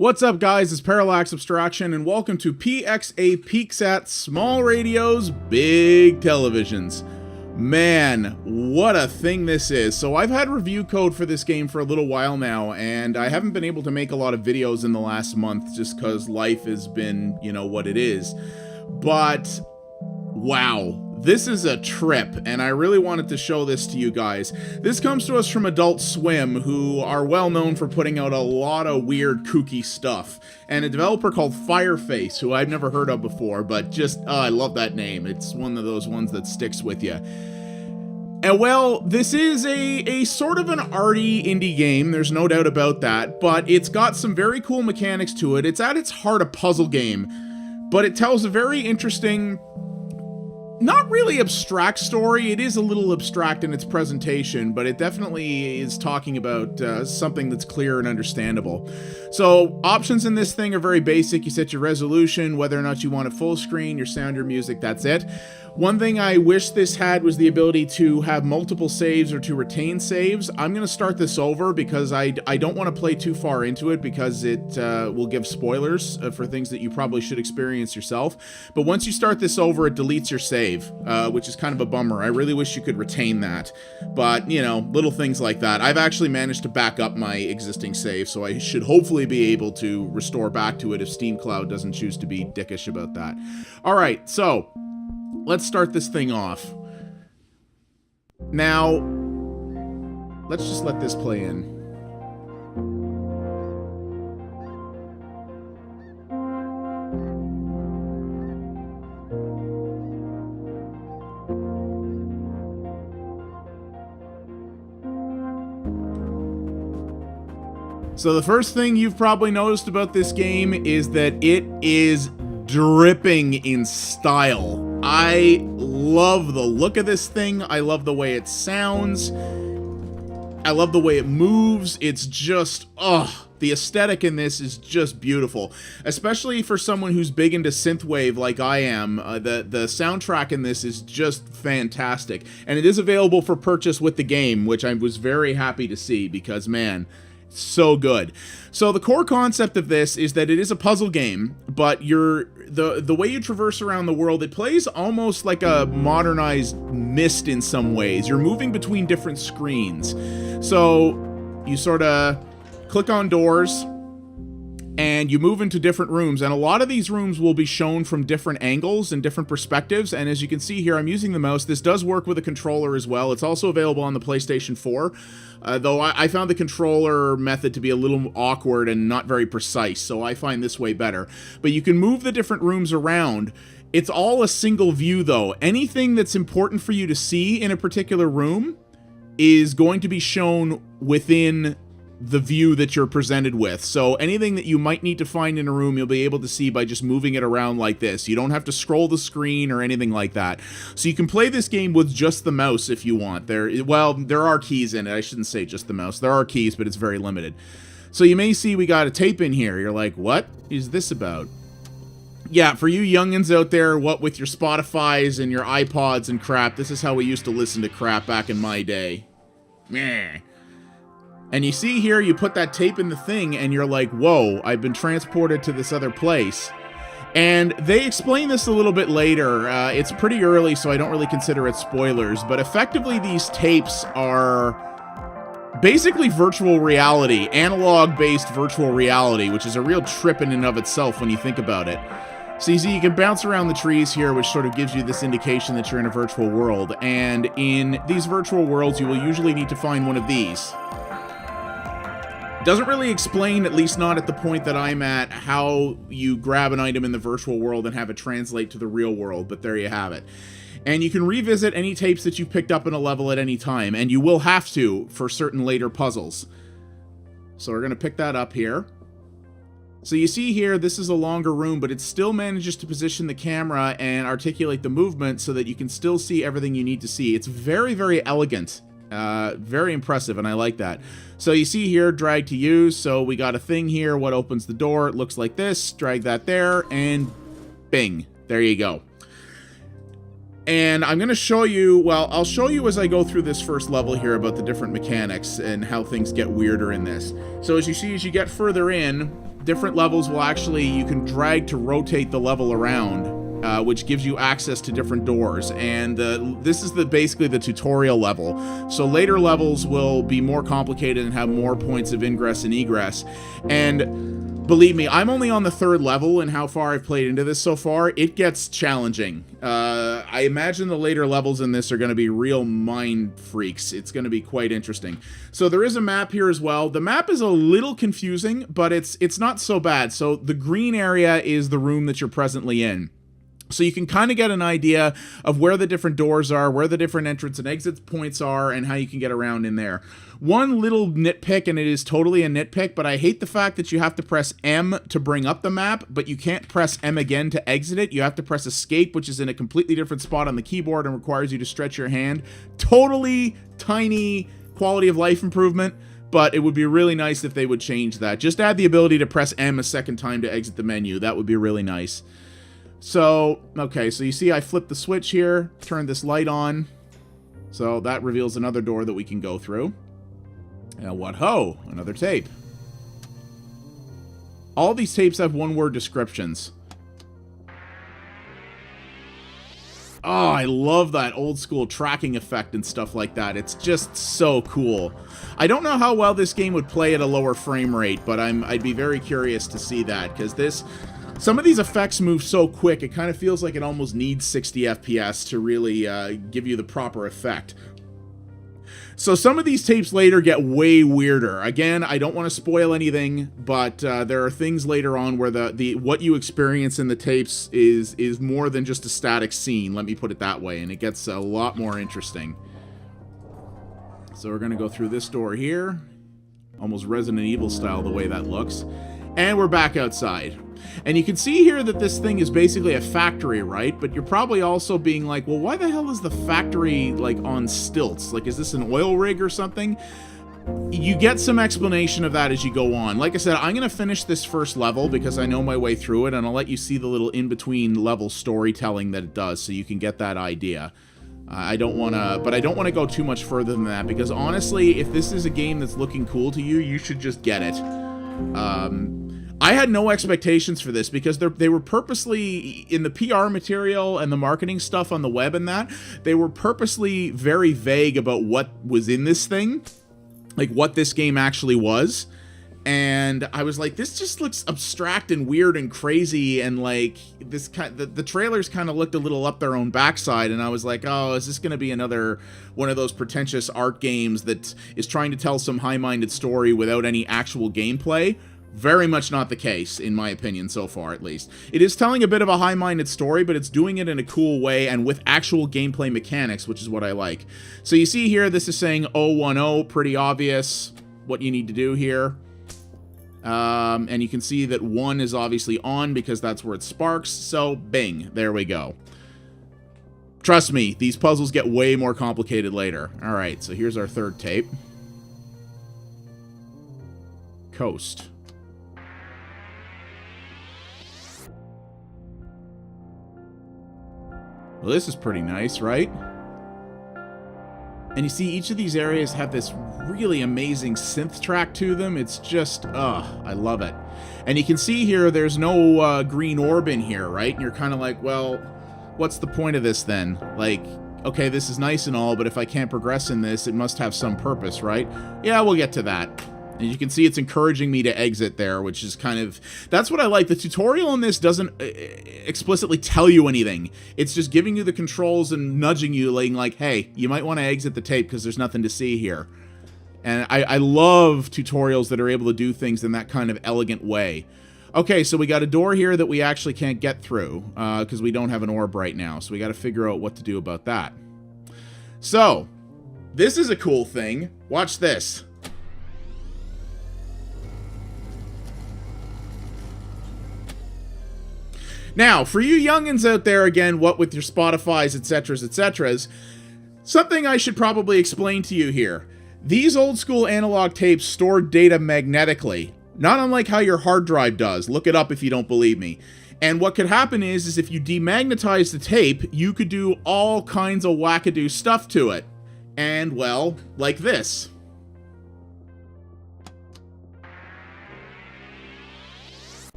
What's up, guys? It's Parallax Abstraction, and welcome to PXA Peeks at Small Radios, Big Televisions. Man, what a thing this is. So I've had review code for this game for a little while now, and I haven't been able to make a lot of videos in the last month just because life has been, you know, what it is. But, wow. This is a trip, and I really wanted to show this to you guys. This comes to us from Adult Swim, who are well known for putting out a lot of weird, kooky stuff. And a developer called Fireface, who I've never heard of before, but just, I love that name. It's one of those ones that sticks with you. And well, this is a sort of an arty indie game, there's no doubt about that, but it's got some very cool mechanics to it. It's at its heart a puzzle game, but it tells a very interesting, not really abstract story. It is a little abstract in its presentation, but it definitely is talking about something that's clear and understandable. So options in this thing are very basic. You set your resolution, whether or not you want it full screen, your sound, your music, that's it. One thing I wish this had was the ability to have multiple saves or to retain saves. I'm going to start this over because I don't want to play too far into it because it will give spoilers for things that you probably should experience yourself. But once you start this over, it deletes your save, which is kind of a bummer. I really wish you could retain that. But, you know, little things like that. I've actually managed to back up my existing save, so I should hopefully be able to restore back to it if Steam Cloud doesn't choose to be dickish about that. All right, so let's start this thing off. Now, let's just let this play in. So the first thing you've probably noticed about this game is that it is dripping in style. I love the look of this thing. I love the way it sounds. I love the way it moves. It's just, the aesthetic in this is just beautiful. Especially for someone who's big into synthwave like I am. The soundtrack in this is just fantastic. And it is available for purchase with the game, which I was very happy to see because, man, so good. So the core concept of this is that it is a puzzle game, but the way you traverse around the world, it plays almost like a modernized Myst in some ways. You're moving between different screens. So you sort of click on doors and you move into different rooms, and a lot of these rooms will be shown from different angles and different perspectives, and as you can see here, I'm using the mouse. This does work with a controller as well. It's also available on the PlayStation 4, though I found the controller method to be a little awkward and not very precise, so I find this way better. But you can move the different rooms around. It's all a single view, though. Anything that's important for you to see in a particular room is going to be shown within the view that you're presented with. So anything that you might need to find in a room, you'll be able to see by just moving it around like this. You don't have to scroll the screen or anything like that. So you can play this game with just the mouse if you want. There are keys in it. I shouldn't say just the mouse. There are keys, but it's very limited. So you may see we got a tape in here. You're like, what is this about? Yeah, for you youngins out there, what with your Spotifys and your iPods and crap, this is how we used to listen to crap back in my day. Meh. And you see here, you put that tape in the thing, and you're like, whoa, I've been transported to this other place. And they explain this a little bit later. It's pretty early, so I don't really consider it spoilers. But effectively, these tapes are basically virtual reality, analog-based virtual reality, which is a real trip in and of itself when you think about it. So you see, you can bounce around the trees here, which sort of gives you this indication that you're in a virtual world. And in these virtual worlds, you will usually need to find one of these. Doesn't really explain, at least not at the point that I'm at, how you grab an item in the virtual world and have it translate to the real world, but there you have it. And you can revisit any tapes that you've picked up in a level at any time, and you will have to for certain later puzzles. So we're going to pick that up here. So you see here, this is a longer room, but it still manages to position the camera and articulate the movement so that you can still see everything you need to see. It's very, very elegant. Very impressive, and I like that. So you see here, drag to use. So we got a thing here. What opens the door? It looks like this. Drag that there, and bing. There you go. And I'm going to show you, well, I'll show you as I go through this first level here about the different mechanics and how things get weirder in this. So as you see, as you get further in, different levels will actually, you can drag to rotate the level around, which gives you access to different doors. And this is basically the tutorial level. So later levels will be more complicated and have more points of ingress and egress. And believe me, I'm only on the 3rd level, and how far I've played into this so far, it gets challenging. I imagine the later levels in this are going to be real mind freaks. It's going to be quite interesting. So there is a map here as well. The map is a little confusing, but it's not so bad. So the green area is the room that you're presently in. So you can kind of get an idea of where the different doors are, where the different entrance and exit points are, and how you can get around in there. One little nitpick, and it is totally a nitpick, but I hate the fact that you have to press M to bring up the map, but you can't press M again to exit it. You have to press escape, which is in a completely different spot on the keyboard and requires you to stretch your hand. Totally tiny quality of life improvement, but it would be really nice if they would change that. Just add the ability to press M a second time to exit the menu. That would be really nice. So, okay, so you see I flipped the switch here, turned this light on. So that reveals another door that we can go through. And what ho, another tape. All these tapes have one-word descriptions. Oh, I love that old school tracking effect and stuff like that. It's just so cool. I don't know how well this game would play at a lower frame rate, but I'd be very curious to see that, because some of these effects move so quick, it kind of feels like it almost needs 60 FPS to really give you the proper effect. So some of these tapes later get way weirder. Again, I don't want to spoil anything, but there are things later on where what you experience in the tapes is more than just a static scene, let me put it that way, and it gets a lot more interesting. So we're going to go through this door here, almost Resident Evil style the way that looks, and we're back outside. And you can see here that this thing is basically a factory, right? But you're probably also being like, well, why the hell is the factory, like, on stilts? Like, is this an oil rig or something? You get some explanation of that as you go on. Like I said, I'm going to finish this first level because I know my way through it, and I'll let you see the little in-between level storytelling that it does so you can get that idea. I don't want to go too much further than that, because honestly, if this is a game that's looking cool to you, you should just get it. I had no expectations for this because they were purposely, in the PR material and the marketing stuff on the web and that, they were purposely very vague about what was in this thing, like what this game actually was. And I was like, this just looks abstract and weird and crazy, and like the trailers kind of looked a little up their own backside, and I was like, oh, is this going to be another one of those pretentious art games that is trying to tell some high-minded story without any actual gameplay? Very much not the case, in my opinion, so far, at least. It is telling a bit of a high-minded story, but it's doing it in a cool way and with actual gameplay mechanics, which is what I like. So you see here, this is saying 010, pretty obvious what you need to do here. And you can see that 1 is obviously on because that's where it sparks, so bing, there we go. Trust me, these puzzles get way more complicated later. Alright, so here's our third tape. Coast. Well, this is pretty nice, right? And you see, each of these areas have this really amazing synth track to them. It's just, I love it. And you can see here, there's no green orb in here, right? And you're kind of like, well, what's the point of this then? Like, okay, this is nice and all, but if I can't progress in this, it must have some purpose, right? Yeah, we'll get to that. And you can see it's encouraging me to exit there, which is kind of... That's what I like. The tutorial in this doesn't explicitly tell you anything. It's just giving you the controls and nudging you, like, hey, you might want to exit the tape because there's nothing to see here. And I love tutorials that are able to do things in that kind of elegant way. Okay, so we got a door here that we actually can't get through because we don't have an orb right now. So we got to figure out what to do about that. So, this is a cool thing. Watch this. Now, for you youngins out there, again, what with your Spotifys, etc., something I should probably explain to you here. These old school analog tapes store data magnetically, not unlike how your hard drive does. Look it up if you don't believe me. And what could happen is if you demagnetize the tape, you could do all kinds of wackadoo stuff to it. And, well, like this.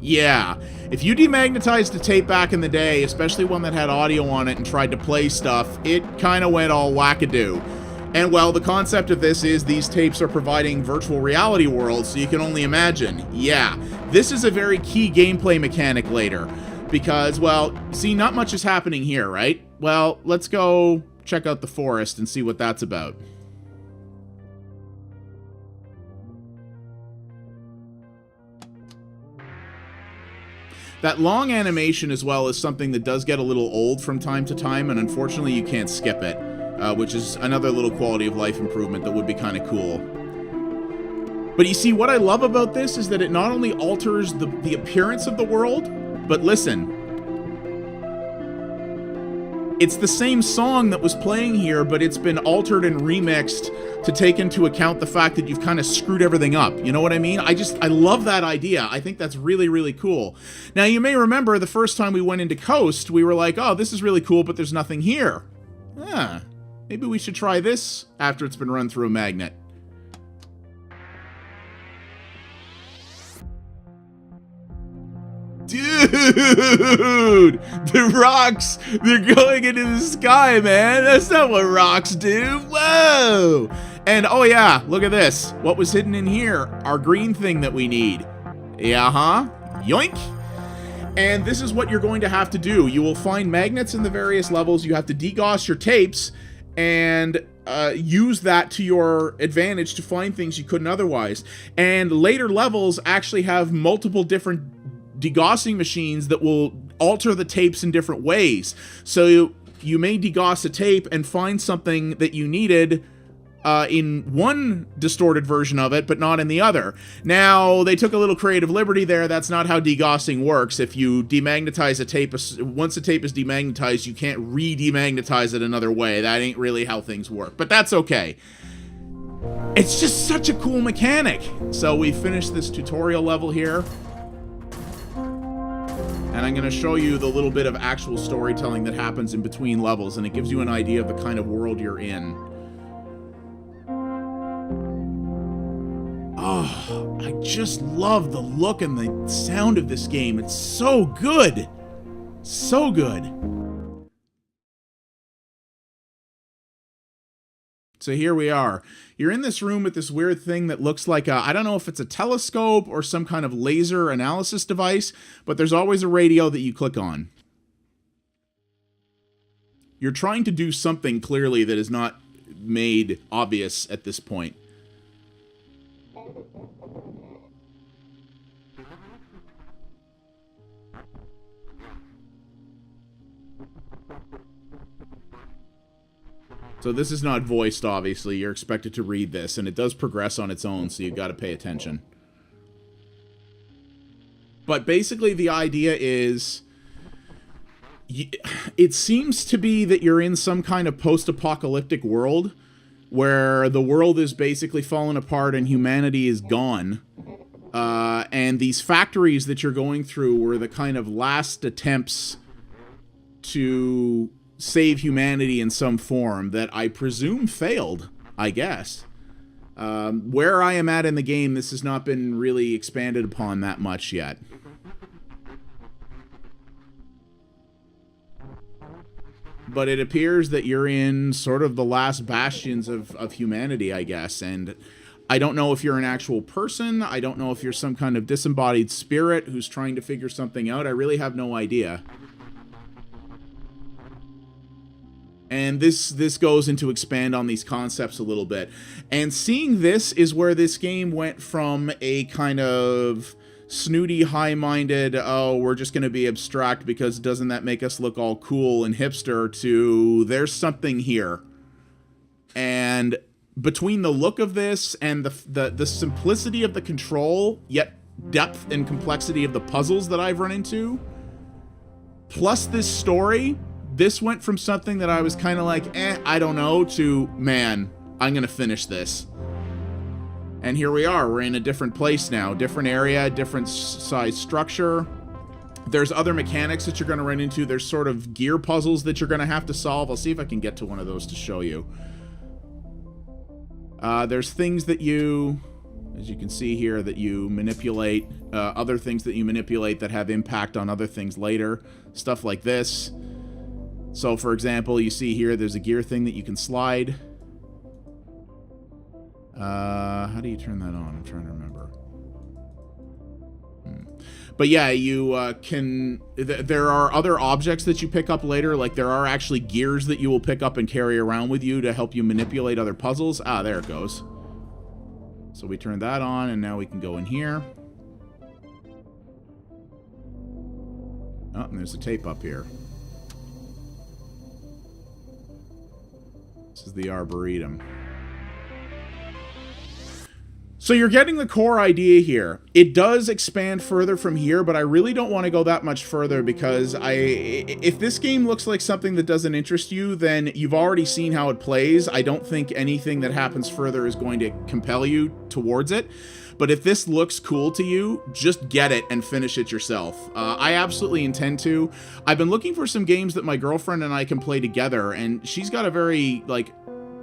Yeah, if you demagnetized a tape back in the day, especially one that had audio on it and tried to play stuff, it kind of went all wackadoo. And well, the concept of this is these tapes are providing virtual reality worlds, so you can only imagine. Yeah, this is a very key gameplay mechanic later, because, well, see, not much is happening here, right? Well, let's go check out the forest and see what that's about. That long animation as well is something that does get a little old from time to time, and unfortunately you can't skip it, which is another little quality of life improvement that would be kind of cool. But you see, what I love about this is that it not only alters the appearance of the world, but listen. It's the same song that was playing here, but it's been altered and remixed to take into account the fact that you've kind of screwed everything up. You know what I mean? I love that idea. I think that's really, really cool. Now, you may remember the first time we went into Coast, we were like, oh, this is really cool, but there's nothing here. Maybe we should try this after it's been run through a magnet. Dude, the rocks, they're going into the sky, man. That's not what rocks do. Whoa. And oh yeah, look at this. What was hidden in here? Our green thing that we need. Yeah, yoink. And this is what you're going to have to do. You will find magnets in the various levels. You have to degauss your tapes and use that to your advantage to find things you couldn't otherwise. And later levels actually have multiple different degaussing machines that will alter the tapes in different ways. So you may degauss a tape and find something that you needed in one distorted version of it, but not in the other. Now, they took a little creative liberty there. That's not how degaussing works. If you demagnetize a tape, once a tape is demagnetized, you can't re-demagnetize it another way. That ain't really how things work, but that's okay. It's just such a cool mechanic. So we finished this tutorial level here. And I'm going to show you the little bit of actual storytelling that happens in between levels, and it gives you an idea of the kind of world you're in. Oh, I just love the look and the sound of this game. It's so good. So good. So here we are. You're in this room with this weird thing that looks like a, I don't know if it's a telescope or some kind of laser analysis device, but there's always a radio that you click on. You're trying to do something clearly that is not made obvious at this point. So this is not voiced, obviously. You're expected to read this, and it does progress on its own, so you've got to pay attention. But basically, the idea is... it seems to be that you're in some kind of post-apocalyptic world, where the world is basically fallen apart and humanity is gone. And these factories that you're going through were the kind of last attempts to save humanity in some form that I presume failed, I guess. Where I am at in the game, this has not been really expanded upon that much yet. But it appears that you're in sort of the last bastions of humanity, I guess, and I don't know if you're an actual person. I don't know if you're some kind of disembodied spirit who's trying to figure something out. I really have no idea. And this goes into expand on these concepts a little bit. And seeing this is where this game went from a kind of snooty, high-minded, oh, we're just going to be abstract because doesn't that make us look all cool and hipster, to there's something here. And between the look of this and the simplicity of the control, yet depth and complexity of the puzzles that I've run into, plus this story... this went from something that I was kind of like, I don't know, to, man, I'm going to finish this. And here we are. We're in a different place now. Different area, different size structure. There's other mechanics that you're going to run into. There's sort of gear puzzles that you're going to have to solve. I'll see if I can get to one of those to show you. There's things that you As you can see here, that you manipulate other things that you manipulate that have impact on other things later. Stuff like this. So, for example, you see here there's a gear thing that you can slide. How do you turn that on? I'm trying to remember. But yeah, you can... there are other objects that you pick up later. Like, there are actually gears that you will pick up and carry around with you to help you manipulate other puzzles. Ah, there it goes. So we turn that on, and now we can go in here. Oh, and there's a tape up here. This is the Arboretum. So you're getting the core idea here. It does expand further from here, but I really don't want to go that much further because if this game looks like something that doesn't interest you, then you've already seen how it plays. I don't think anything that happens further is going to compel you towards it. But if this looks cool to you, just get it and finish it yourself. I absolutely intend to. I've been looking for some games that my girlfriend and I can play together, and she's got a very, like,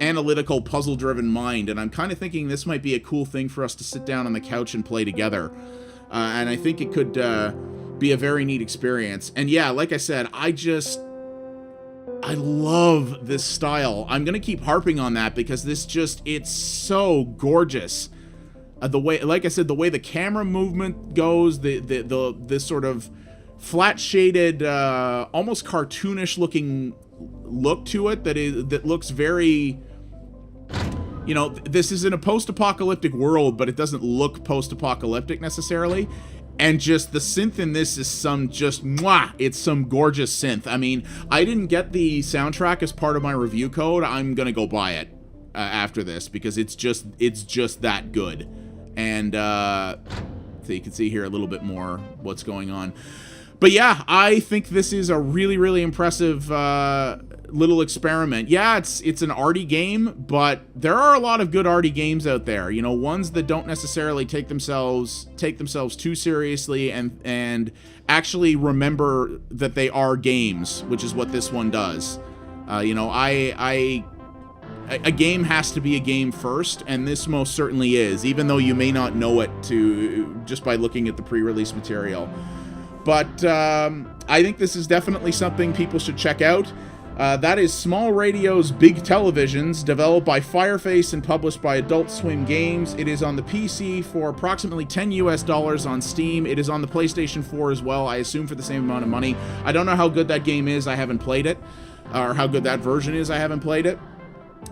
analytical, puzzle-driven mind, and I'm kind of thinking this might be a cool thing for us to sit down on the couch and play together. And I think it could be a very neat experience. And yeah, like I said, I love this style. I'm gonna keep harping on that because it's so gorgeous. The way, like I said, the way the camera movement goes, this sort of flat-shaded, almost cartoonish looking look to it that looks very, you know, this is in a post-apocalyptic world, but it doesn't look post-apocalyptic necessarily. And just the synth in this is it's some gorgeous synth. I mean, I didn't get the soundtrack as part of my review code. I'm gonna go buy it after this because it's just that good. And so you can see here a little bit more what's going on. But yeah, I think this is a really, really impressive little experiment. Yeah, it's an arty game, but there are a lot of good arty games out there. You know, ones that don't necessarily take themselves too seriously and actually remember that they are games, which is what this one does. You know, a game has to be a game first, and this most certainly is, even though you may not know it just by looking at the pre-release material. But I think this is definitely something people should check out. That is Small Radio's Big Televisions, developed by Fireface and published by Adult Swim Games. It is on the PC for approximately $10 US on Steam. It is on the PlayStation 4 as well, I assume for the same amount of money. I don't know how good that game is, I haven't played it. Or how good that version is, I haven't played it.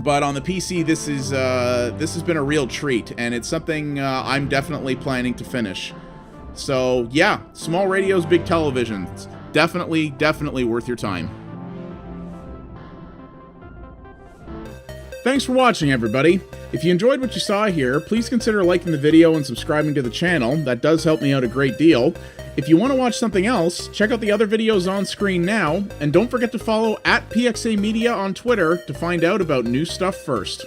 But on the PC, this has been a real treat, and it's something I'm definitely planning to finish. So yeah, Small Radio's Big Televisions. Definitely worth your time. Thanks for watching, everybody. If you enjoyed what you saw here, please consider liking the video and subscribing to the channel. That does help me out a great deal. If you want to watch something else, check out the other videos on screen now, and don't forget to follow @PXA Media on Twitter to find out about new stuff first.